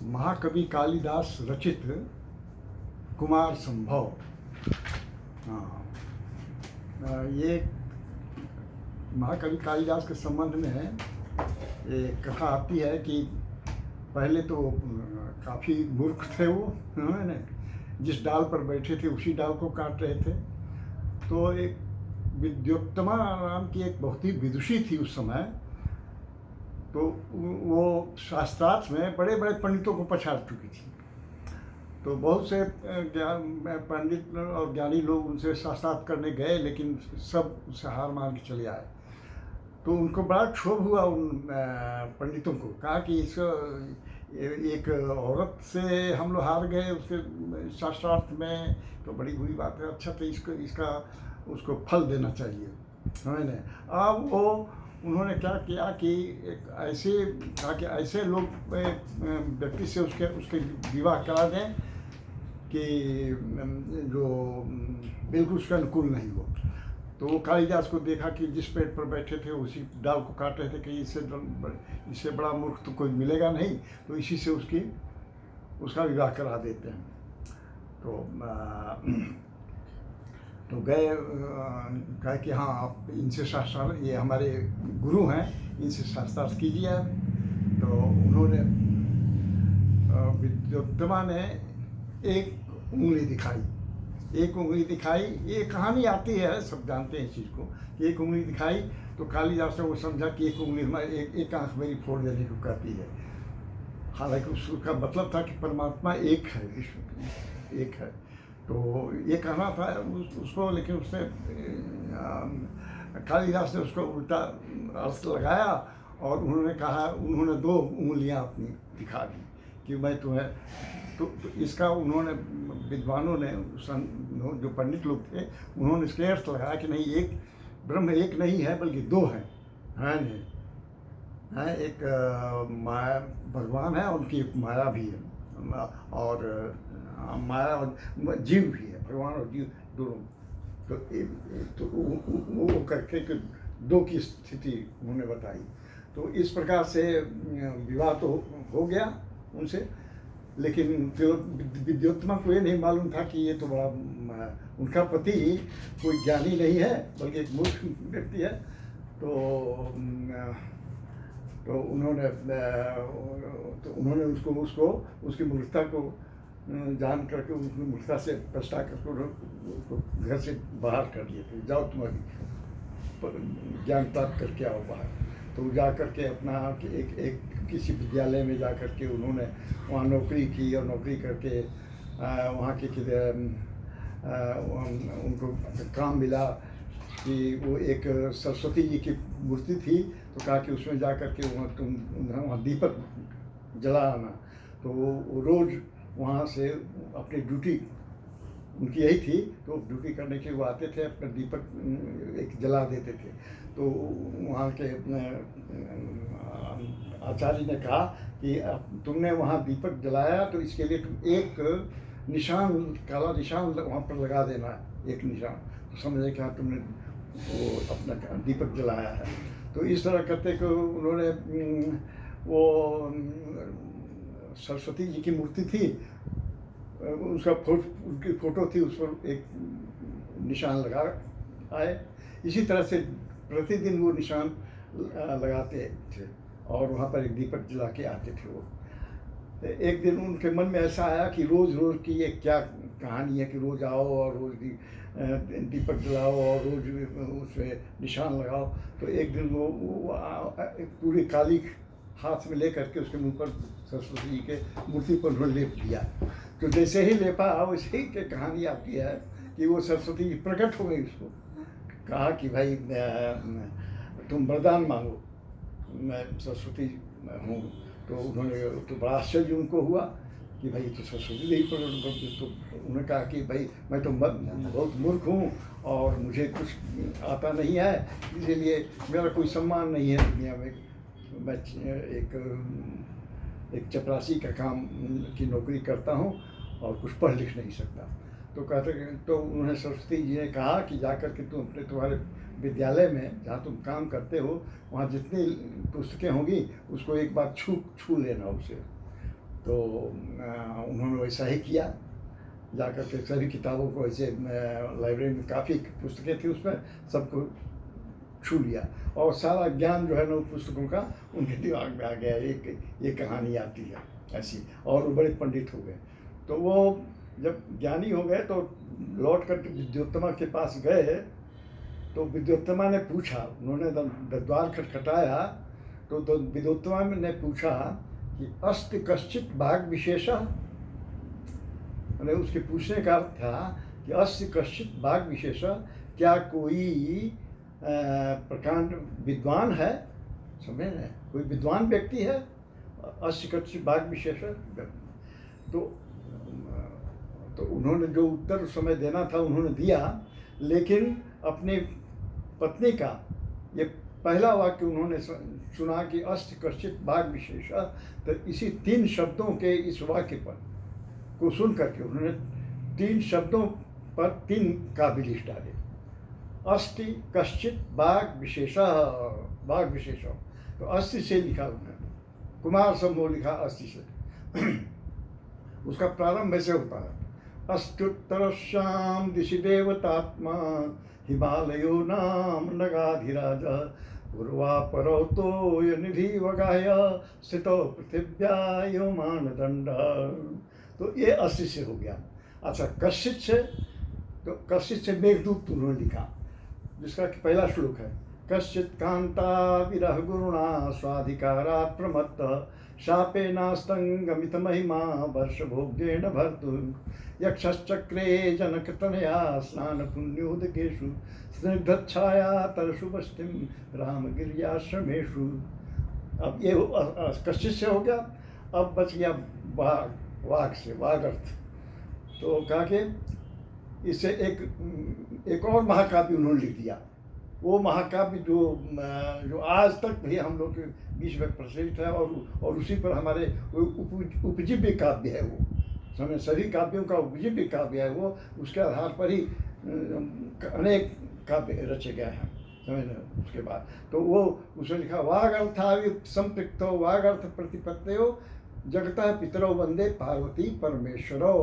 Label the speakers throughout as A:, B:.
A: महाकवि कालिदास रचित कुमार संभव। हाँ, ये महाकवि कालिदास के संबंध में ये कथा आती है कि पहले तो काफ़ी मूर्ख थे वो, है जिस डाल पर बैठे थे उसी डाल को काट रहे थे। तो एक विद्योत्तमा नाम की एक बहुत ही विदुषी थी उस समय, तो वो शास्त्रार्थ में बड़े बड़े पंडितों को पछाड़ चुकी थी। तो बहुत से पंडित और ज्ञानी लोग उनसे शास्त्रार्थ करने गए, लेकिन सब उससे हार मान के चले आए। तो उनको बड़ा क्षोभ हुआ उन पंडितों को, कहा कि इसको एक औरत से हम लोग हार गए उसके शास्त्रार्थ में, तो बड़ी बुरी बात है। अच्छा, तो इसका उसको फल देना चाहिए, है ना। अब वो उन्होंने क्या किया कि एक ऐसे कहा कि ऐसे लोग व्यक्ति से उसके विवाह करा दें कि जो बिल्कुल उसके अनुकूल नहीं हो। तो वो कालिदास को देखा कि जिस पेड़ पर बैठे थे उसी डाल को काट रहे थे कि इससे बड़ा मूर्ख तो कोई मिलेगा नहीं, तो इसी से उसका विवाह करा देते हैं। तो गए, कहा कि हाँ आप इनसे शास्त्रार्थ, ये हमारे गुरु हैं, इनसे शास्त्रार्थ कीजिए। तो उन्होंने विद्योत्तमा ने एक उंगली दिखाई। ये कहानी आती है, सब जानते हैं इस चीज़ को, कि एक उंगली दिखाई। तो कालिदास ने वो समझा कि एक उंगली हमारी एक आंख मेरी फोड़ देने को कहती है। हालांकि उसका मतलब था कि परमात्मा एक है, विश्व एक है। तो ये कहना था उसको, लेकिन उसने कालिदास ने उसको उल्टा अर्थ लगाया और उन्होंने दो उंगलियां अपनी दिखा दी कि मैं तुम्हें। तो इसका उन्होंने, विद्वानों ने, जो पंडित लोग थे, उन्होंने इसके अर्थ लगाया कि नहीं, एक ब्रह्म एक नहीं है बल्कि दो हैं, है नहीं है। एक माया भगवान है, उनकी एक माया भी है, और माया और जीव भी है, भगवान और जीव दोनों। तो वो करके दो की स्थिति उन्होंने बताई। तो इस प्रकार से विवाह तो हो गया उनसे, लेकिन फिर विद्योत्तमा को ये नहीं मालूम था कि ये तो बड़ा उनका पति कोई ज्ञानी नहीं है बल्कि एक मूर्ख व्यक्ति है। तो उन्होंने उसको उसकी मूर्खता को जान करके, उसकी मूर्खता से पछता करके उसको घर से बाहर कर दिए थे। जाओ तुम अभी ज्ञान प्राप्त करके आओ बाहर। तो जा करके अपना एक किसी विद्यालय में जा करके उन्होंने वहाँ नौकरी की, और नौकरी करके वहाँ के उनको काम मिला कि वो एक सरस्वती जी की मूर्ति थी। तो कहा कि उसमें जा करके वहाँ दीपक जला आना। तो वो रोज़ वहाँ से अपनी ड्यूटी उनकी यही थी, तो ड्यूटी करने के वो आते थे, अपना दीपक एक जला देते थे। तो वहाँ के आचार्य ने कहा कि तुमने वहाँ दीपक जलाया, तो इसके लिए तुम एक निशान, काला निशान वहाँ पर लगा देना, एक निशान। तो समझे कि हाँ तुमने वो अपना दीपक जलाया है। तो इस तरह करते कि उन्होंने वो सरस्वती जी की मूर्ति थी, उनकी फोटो थी, उस पर एक निशान लगा आए। इसी तरह से प्रतिदिन वो निशान लगाते थे और वहाँ पर एक दीपक जला के आते थे वो। एक दिन उनके मन में ऐसा आया कि रोज़ की ये क्या कहानी है कि रोज़ आओ और रोज़ दीपक जलाओ और रोज़ उसमें निशान लगाओ। तो एक दिन वो पूरी काली हाथ में ले करके उसके मुंह पर सरस्वती जी के मूर्ति पर उन्होंने लेप दिया। तो जैसे ही लेपा, वैसे ही की कहानी आती है कि वो सरस्वती जी प्रकट हो गई। उसको कहा कि भाई तुम वरदान मांगो, मैं सरस्वती हूँ। तो उन्होंने, तो बड़ा आश्चर्य उनको हुआ कि भाई तो सरस्वती जी प्रकट। तो उन्होंने कहा कि भाई मैं तो बहुत मूर्ख हूँ और मुझे कुछ आता नहीं है, इसीलिए मेरा कोई सम्मान नहीं है दुनिया में। मैं एक चपरासी का काम की नौकरी करता हूँ और कुछ पढ़ लिख नहीं सकता। तो कहते, तो उन्होंने सरस्वती जी ने कहा कि जाकर के तुम तुम्हारे विद्यालय में जहाँ तुम काम करते हो, वहाँ जितनी पुस्तकें होंगी उसको एक बार छू लेना उसे। तो उन्होंने वैसा ही किया, जाकर के सभी किताबों को ऐसे लाइब्रेरी में काफ़ी पुस्तकें थी, उसमें सबको छू लिया और सारा ज्ञान जो है ना उन पुस्तकों का उनके दिमाग में आ गया। एक ये कहानी आती है ऐसी, और वो बड़े पंडित हो गए। तो वो जब ज्ञानी हो गए तो लौट कर विद्योत्तमा के पास गए, तो विद्योत्तमा ने पूछा, उन्होंने द्वार खटखटाया तो विद्योत्तमा ने पूछा कि अस्ति कश्चित भाग विशेषः, मैंने उसके पूछने का अर्थ था कि अस्ति कश्चित भाग विशेषः, क्या कोई प्रकांड विद्वान है, समझे ना, कोई विद्वान व्यक्ति है, अस्ति कश्चित भाग विशेषः। तो उन्होंने जो उत्तर उस समय देना था उन्होंने दिया, लेकिन अपनी पत्नी का ये पहला वाक्य उन्होंने सुना कि अस्ति कश्चित भाग विशेषः, तो इसी 3 शब्दों के इस वाक्य पर को सुन करके उन्होंने 3 शब्दों पर 3 काव्य लिख डाले। अस्ति कश्चित भाग विशेषः, भाग विशेषः, तो अस्ति से लिखा उन्होंने, कुमार संभव लिखा अस्ति से। उसका प्रारंभ ऐसे होता है, अस्तुत्तरश्याम दिशि देवतात्मा हिमालयो नाम नगाधिराज पूर्वा परो य निधि वगाय स्थितो पृथिव्या यो मानदंड। तो ये अस्ति से हो गया। अच्छा, कश्चित से, तो कश्चित से मेघदूत उन्होंने लिखा, जिसका पहला श्लोक है, कश्चित कांता विरह गुरुणा स्वाधिकारात् प्रमत्त शापेनास्तंगमित महिमा वर्षभोग्येन भर्तु यक्षश्चक्रे जनकतनया स्नान पुण्योदकेषु स्निग्धच्छाया तरसु बस्तिं रामगिर्याश्रमेषु। अब ये कश्चित से हो गया। अब बच गया वाग, वाग से, वाग अर्थ। तो कहा कि इसे एक और महाकाव्य उन्होंने लिख दिया। वो महाकाव्य जो आज तक भी हम लोग के बीच में प्रचलित है, और उसी पर हमारे उपजीव्य काव्य है वो, समझ, सभी काव्यों का उपजीव्य काव्य है वो, उसके आधार पर ही अनेक काव्य रचे गए हैं, समझ। उसके बाद तो वो उसने लिखा, वाग अर्थावित संपृक्तो वाग अर्थ प्रतिपत्तयो जगतः पितरो वंदे पार्वती परमेश्वरो,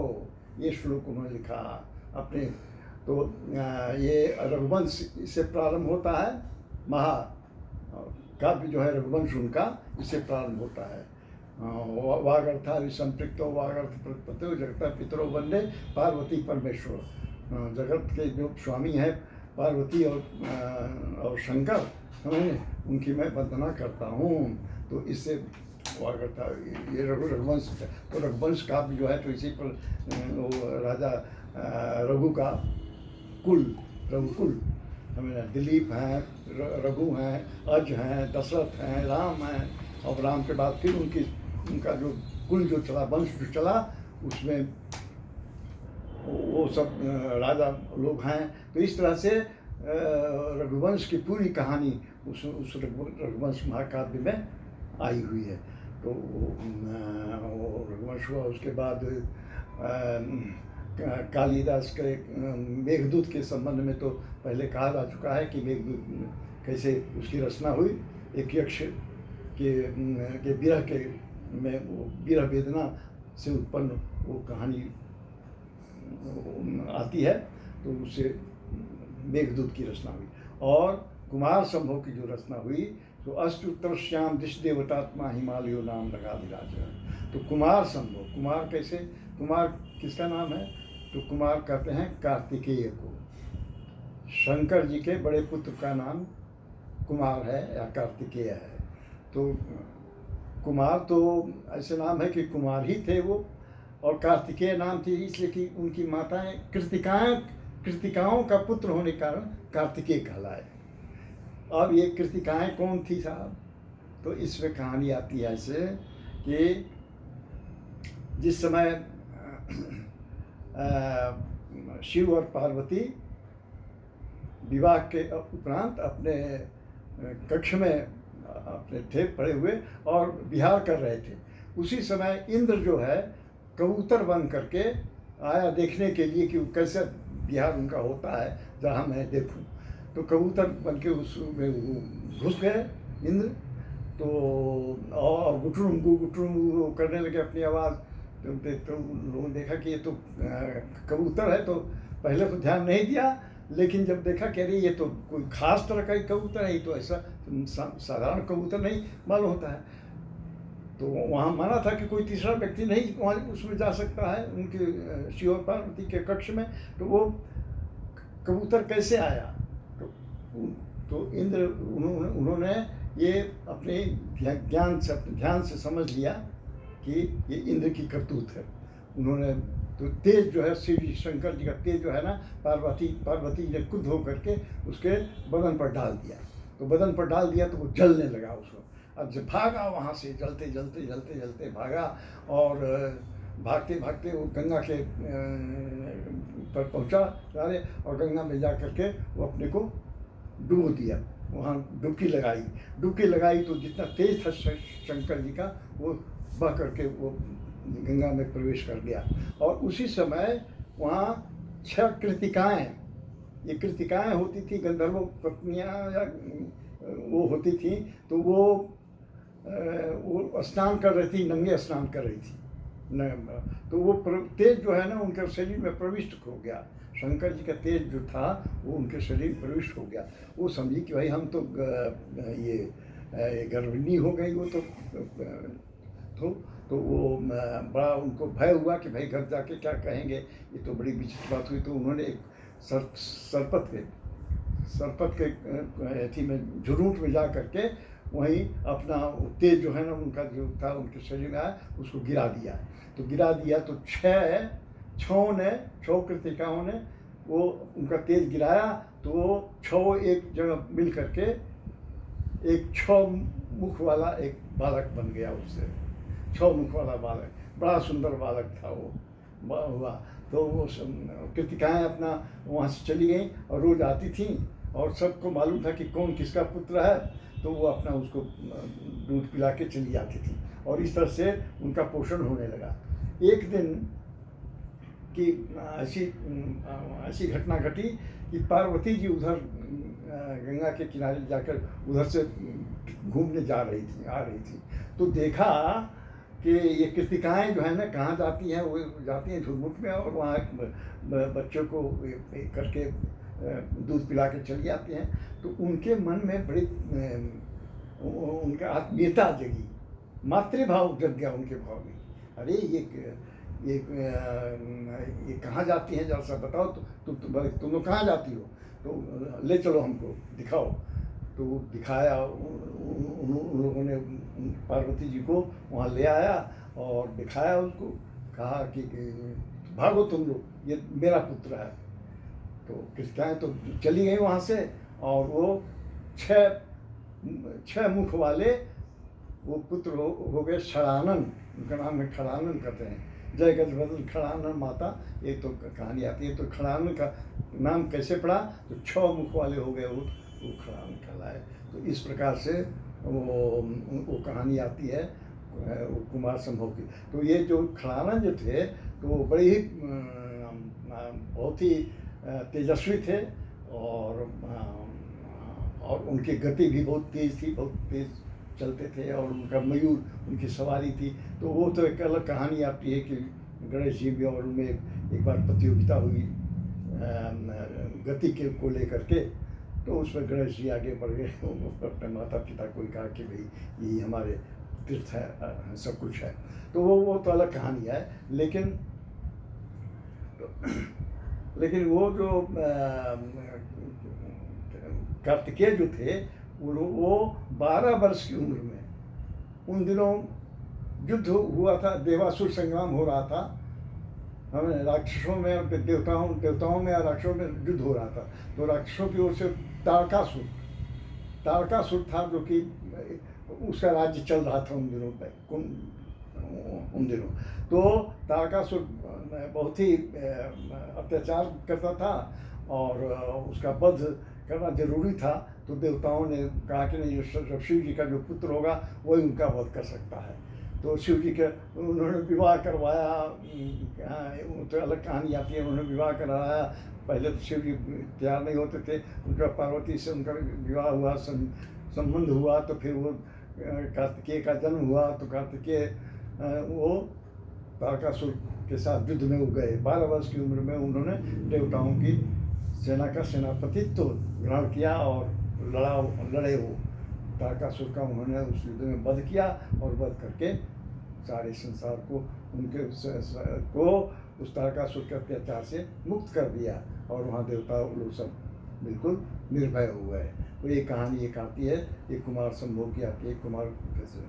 A: ये श्लोक उन्होंने लिखा अपने। तो ये रघुवंश इससे प्रारंभ होता है, महाकाव्य जो है रघुवंश उनका इससे प्रारंभ होता है। वाग अर्थावित संपृक्तो वाग अर्थ प्रतिपत्तयो जगतः पितरो वंदे पार्वती परमेश्वर, जगत के जो स्वामी हैं पार्वती और शंकर, समझे, उनकी मैं वंदना करता हूँ। तो इससे वागर्ता ये रघुवंश है। तो रघुवंश काव्य जो है तो इसी पर वो राजा रघु का कुल, रघुकुल, हमें दिलीप हैं, रघु हैं, अज हैं, दशरथ हैं, राम हैं, और राम के बाद फिर उनका जो कुल जो चला, वंश जो चला, उसमें वो सब राजा लोग हैं। तो इस तरह से रघुवंश की पूरी कहानी उस रघुवंश महाकाव्य में आई हुई है। तो वो रघुवंश हुआ। उसके बाद कालिदास के मेघदूत के संबंध में तो पहले कहा जा चुका है कि मेघदूत कैसे उसकी रचना हुई। एक यक्ष के विरह के में वो विरह वेदना से उत्पन्न वो कहानी आती है, तो उससे मेघदूत की रचना हुई। और कुमार संभव की जो रचना हुई तो अष्टोत्तर श्याम दिश देवतात्मा हिमालयो नाम नगाधिराज। तो कुमार संभव, कुमार कैसे, कुमार किसका नाम है, तो कुमार कहते हैं कार्तिकेय को। शंकर जी के बड़े पुत्र का नाम कुमार है या कार्तिकेय है। तो कुमार तो ऐसे नाम है कि कुमार ही थे वो, और कार्तिकेय नाम थी इसलिए कि उनकी माताएं कृतिकाओं का पुत्र होने के कारण कार्तिकेय कहलाए। अब ये कृतिकाएं कौन थी साहब, तो इसमें कहानी आती है ऐसे कि जिस समय शिव और पार्वती विवाह के उपरांत अपने कक्ष में अपने थे पड़े हुए और विहार कर रहे थे, उसी समय इंद्र जो है कबूतर बन करके आया देखने के लिए कि कैसे विहार उनका होता है, जहाँ मैं देखूं। तो कबूतर बन के उसमें घुस गए इंद्र, तो और गुटरुम गुटरुम करने लगे अपनी आवाज़। तो लोगों ने देखा कि ये तो कबूतर है, तो पहले तो ध्यान नहीं दिया, लेकिन जब देखा कि अरे ये तो कोई खास तरह का ही कबूतर है, ये तो ऐसा साधारण कबूतर नहीं मालूम होता है। तो वहाँ माना था कि कोई तीसरा व्यक्ति नहीं वहाँ उसमें जा सकता है, उनके शिव और पार्वती के कक्ष में। तो वो कबूतर कैसे आया? तो इंद्र उन्होंने ये अपने ज्ञान से, अपने ध्यान से समझ लिया कि ये इंद्र की करतूत है। उन्होंने तो तेज जो है, शिव जी शंकर जी का तेज जो है ना, पार्वती जी ने खुद हो करके उसके बदन पर डाल दिया। तो बदन पर डाल दिया तो वो जलने लगा उसको। अब जब भागा वहाँ से, जलते भागा, और भागते भागते वो गंगा के पर पहुँचा सारे, और गंगा में जा करके वो अपने को डूब दिया। वहाँ डुबकी लगाई तो जितना तेज था शंकर जी का, वो बह करके वो गंगा में प्रवेश कर गया। और उसी समय वहाँ 6 कृतिकाएँ, ये कृतिकाएँ होती थी, गंधर्वों पत्नियाँ या वो होती थी। तो वो स्नान कर रही थी, नंगे स्नान कर रही थी। तो वो तेज जो है ना उनके शरीर में प्रविष्ट हो गया। शंकर जी का तेज जो था वो उनके शरीर में प्रविष्ट हो गया। वो समझी कि भाई हम तो ये गर्भिणी हो गई। वो तो वो बड़ा उनको भय हुआ कि भाई घर जाके क्या कहेंगे, ये तो बड़ी विचित्र बात हुई। तो उन्होंने एक सरपत के अथी में, झुरूट में जा करके वहीं अपना तेज जो है ना उनका जो था उनके शरीर में आया, उसको गिरा दिया। तो 6 कृतिकाओं ने वो उनका तेज गिराया। तो वो 6 एक जगह मिल करके एक 6 मुख वाला एक बालक बन गया। उससे 6 मुख वाला बालक, बड़ा सुंदर बालक था वो हुआ। तो वो कृतिकाएँ अपना वहाँ से चली गई और रोज आती थीं, और सबको मालूम था कि कौन किसका पुत्र है। तो वो अपना उसको दूध पिला के चली जाती थी, और इस तरह से उनका पोषण होने लगा। एक दिन की ऐसी घटना घटी कि पार्वती जी उधर गंगा के किनारे जाकर उधर से घूमने आ रही थी। तो देखा कि ये कृतिकाएँ जो है ना कहाँ जाती हैं, वो जाती हैं झुरमुट में, और वहाँ बच्चों को करके दूध पिला के चली आती हैं। तो उनके मन में बड़ी उनका आत्मीयता जगी, मातृभाव जग गया उनके भाव में। अरे ये कहाँ जाती हैं, जरा सा बताओ। तो तुम लोग कहाँ जाती हो? तो ले चलो हमको दिखाओ। तो दिखाया, उन लोगों ने पार्वती जी को वहाँ ले आया और दिखाया उसको, कहा कि भागो तुम लोग, ये मेरा पुत्र है। तो कृतिकाएँ तो चली गई वहाँ से, और वो 6 मुख वाले वो पुत्र हो गए षडानन। उनका नाम है खड़ानन कहते हैं। जय गजबदल खड़ानन माता, ये तो कहानी आती है। तो खड़ानन का नाम कैसे पड़ा? तो 6 मुख वाले हो गए, वो खड़ानन कहलाए। तो इस प्रकार से वो कहानी आती है वो कुमार संभव की। तो ये जो खड़ानन जो थे, तो वो बड़े ही बहुत ही तेजस्वी थे, और उनकी गति भी बहुत तेज थी, बहुत तेज चलते थे, और उनका मयूर उनकी सवारी थी। तो वो तो एक अलग कहानी आती है कि गणेश जी भी और उनमें एक बार प्रतियोगिता हुई गति के को लेकर के। तो उसमें गणेश जी आगे बढ़ गए, अपने माता पिता को कहा कि भाई ये हमारे तीर्थ है, सब कुछ है। तो वो तो अलग कहानी है। लेकिन वो जो कार्तिकेय जो थे, वो 12 वर्ष की उम्र में, उन दिनों युद्ध हुआ था, देवासुर संग्राम हो रहा था। हमें राक्षसों में, देवताओं में और राक्षसों में युद्ध हो रहा था। तो राक्षसों की ओर से तारकासुर था, जो कि उसका राज्य चल रहा था उन दिनों। तो तारकासुर बहुत ही अत्याचार करता था, और उसका वध करना जरूरी था। तो देवताओं ने कहा कि नहीं, जब शिव जी का जो पुत्र होगा वही उनका वध कर सकता है। तो शिव जी के उन्होंने विवाह करवाया। तो अलग कहानी आती है, उन्होंने विवाह कराया। पहले तो शिव जी तैयार नहीं होते थे, उनका पार्वती से उनका विवाह हुआ, संबंध हुआ। तो फिर वो कार्तिकेय का जन्म हुआ तो कार्तिकेय वो तारकासुर के साथ युद्ध में वो गए। 12 वर्ष की उम्र में उन्होंने देवताओं की सेना का सेनापतित्व ग्रहण किया और लड़े वो तारकासुर का उन्होंने उस युद्ध में वध किया और वध करके सारे संसार को उस तारकासुर के अत्याचार से मुक्त कर दिया और वहाँ देवता लोग सब बिल्कुल निर्भय हो गए। तो ये कहानी एक आती है, ये कुमार संभव की आती है, कुमार कैसे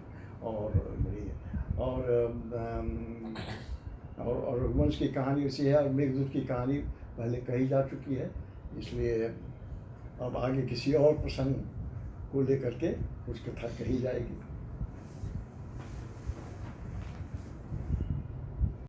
A: और रघुवंश की कहानी उसी है और मेघदूत की कहानी पहले कही जा चुकी है, इसलिए अब आगे किसी और प्रसंग को लेकर के कुछ कथा कही जाएगी।